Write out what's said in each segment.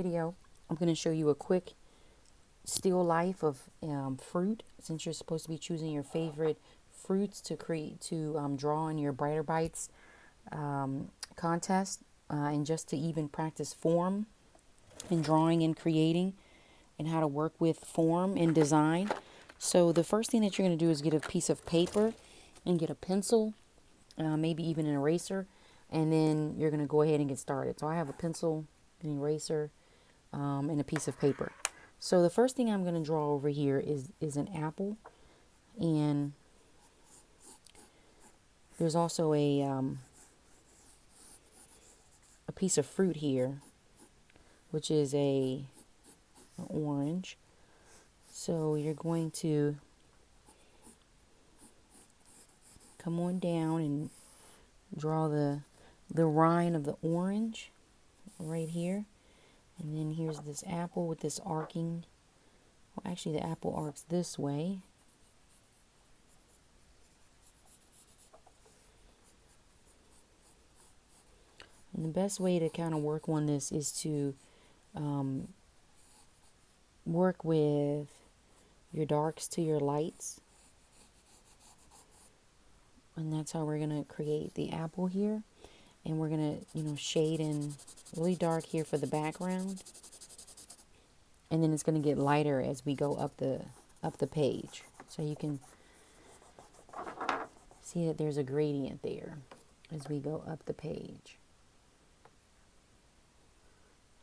video, I'm going to show you a quick still life of fruit, since you're supposed to be choosing your favorite fruits to draw in your Brighter Bites contest, and just to even practice form and drawing and creating and how to work with form and design. So the first thing that you're going to do is get a piece of paper and get a pencil, maybe even an eraser, and then you're going to go ahead and get started. So I have a pencil, an eraser, and a piece of paper. So the first thing I'm going to draw over here is an apple, and there's also a piece of fruit here, which is an orange. So you're going to come on down and draw the rind of the orange right here. And then here's this apple with this arcing. Well, actually the apple arcs this way. And the best way to kind of work on this is to work with your darks to your lights. And that's how we're going to create the apple here. And we're going to, shade in really dark here for the background. And then it's going to get lighter as we go up the page. So you can see that there's a gradient there as we go up the page.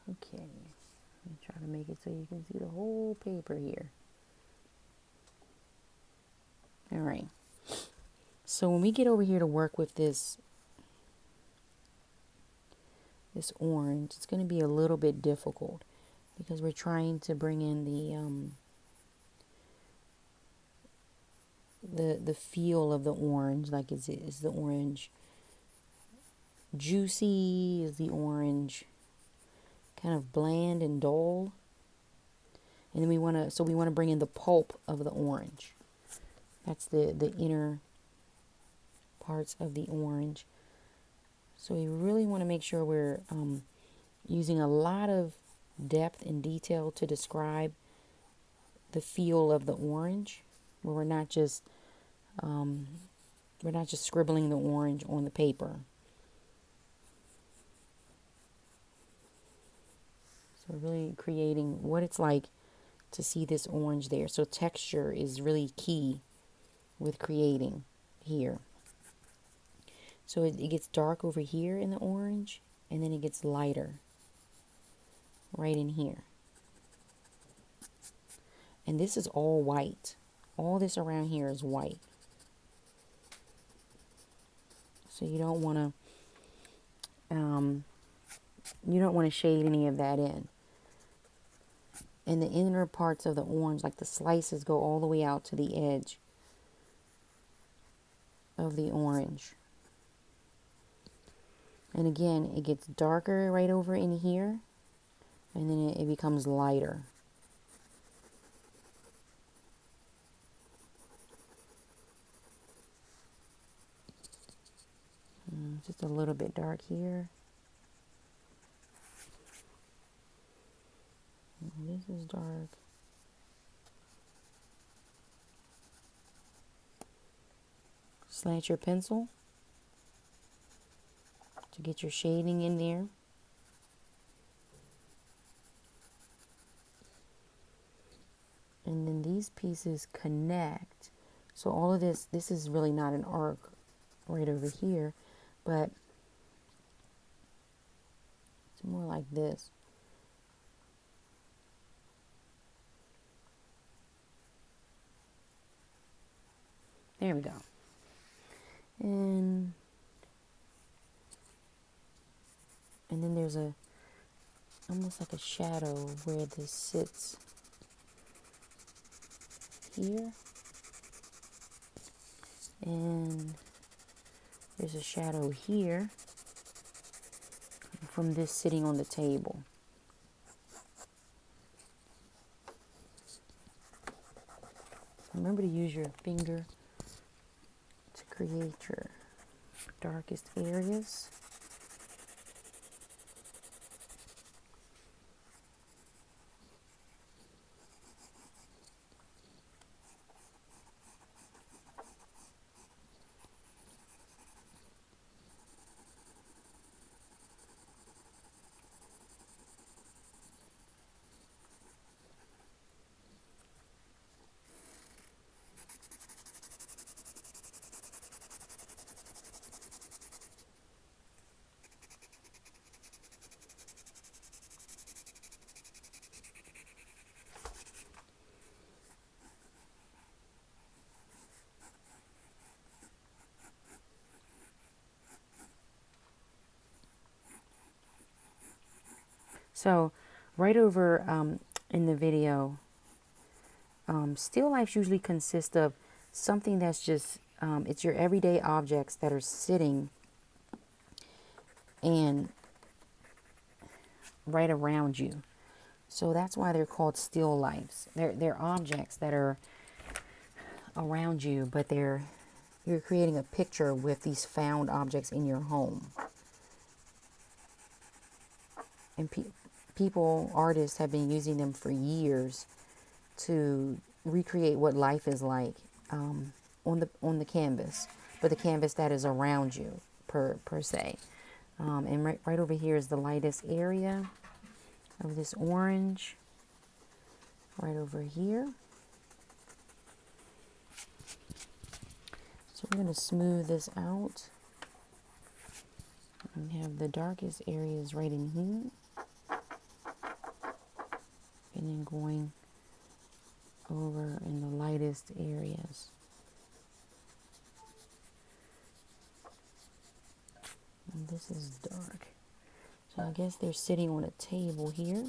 Okay, let me try to make it so you can see the whole paper here. All right. So when we get over here to work with this orange, it's going to be a little bit difficult because we're trying to bring in the feel of the orange. Like, is the orange juicy? Is the orange kind of bland and dull? And then we want to bring in the pulp of the orange. That's the inner parts of the orange. So we really want to make sure we're using a lot of depth and detail to describe the feel of the orange, where we're not just scribbling the orange on the paper. So we're really creating what it's like to see this orange there. So texture is really key with creating here. So it gets dark over here in the orange, and then it gets lighter right in here. And this is all white. All this around here is white. So you don't want to shade any of that in. And the inner parts of the orange, like the slices, go all the way out to the edge of the orange. And again, it gets darker right over in here, and then it becomes lighter. Just a little bit dark here. This is dark. Slant your pencil to get your shading in there. And then these pieces connect. So all of this is really not an arc right over here, but it's more like this. There we go. And then there's almost like a shadow where this sits here. And there's a shadow here from this sitting on the table. Remember to use your finger to create your darkest areas. So right over in the video, still lifes usually consist of something that's just, it's your everyday objects that are sitting and right around you. So that's why they're called still lifes. They're objects that are around you, but you're creating a picture with these found objects in your home. And people, artists, have been using them for years to recreate what life is like on the canvas, but the canvas that is around you per se. And right over here is the lightest area of this orange. Right over here. So we're going to smooth this out and have the darkest areas right in here, and then going over in the lightest areas. And this is dark. So I guess they're sitting on a table here.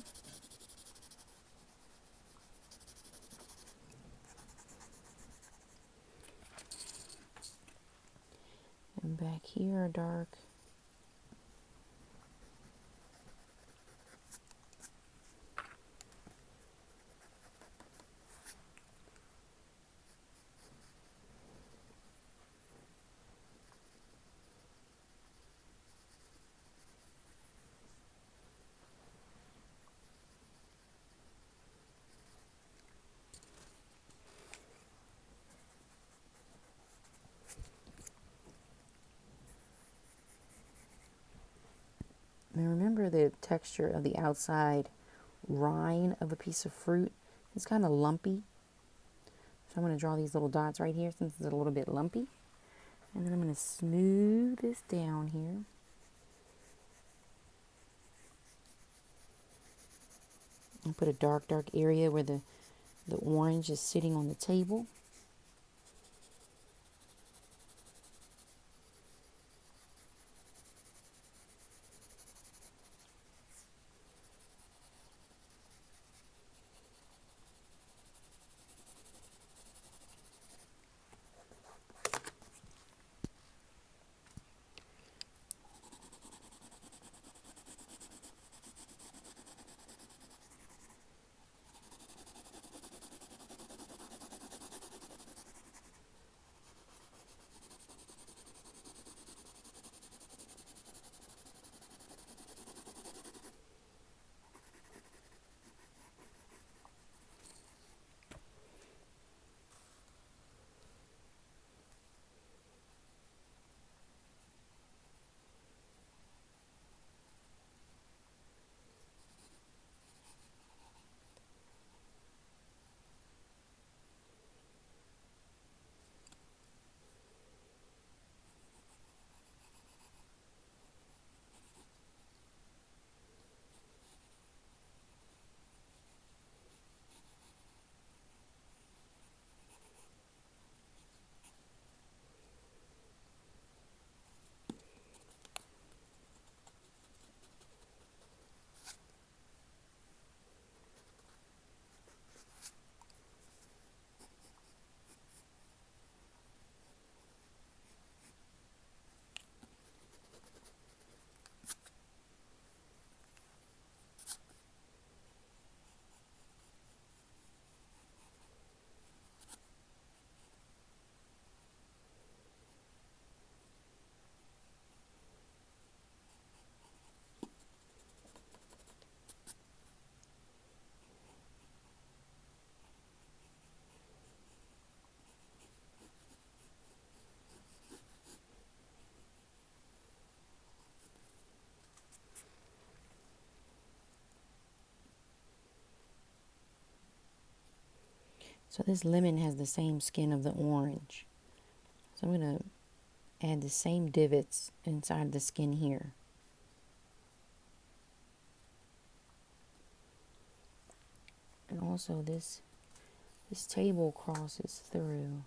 And back here are dark. And remember the texture of the outside rind of a piece of fruit. It's kind of lumpy. So I'm going to draw these little dots right here since it's a little bit lumpy. And then I'm going to smooth this down here. And put a dark area where the orange is sitting on the table. So this lemon has the same skin of the orange. So I'm going to add the same divots inside the skin here. And also this table crosses through.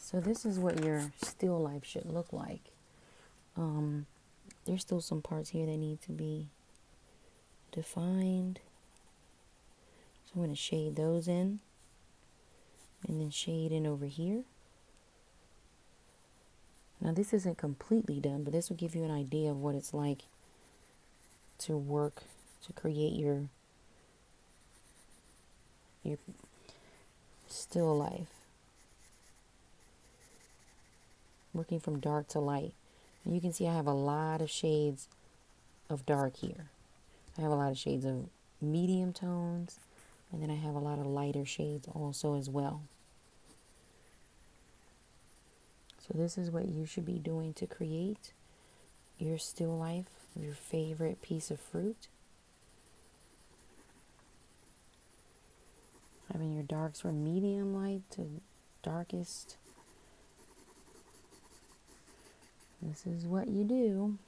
So this is what your still life should look like. There's still some parts here that need to be defined. So I'm going to shade those in. And then shade in over here. Now this isn't completely done, but this will give you an idea of what it's like to work, to create your still life. Working from dark to light. And you can see I have a lot of shades of dark here. I have a lot of shades of medium tones, and then I have a lot of lighter shades also as well. So this is what you should be doing to create your still life, your favorite piece of fruit. Having your darks from medium light to darkest. This is what you do.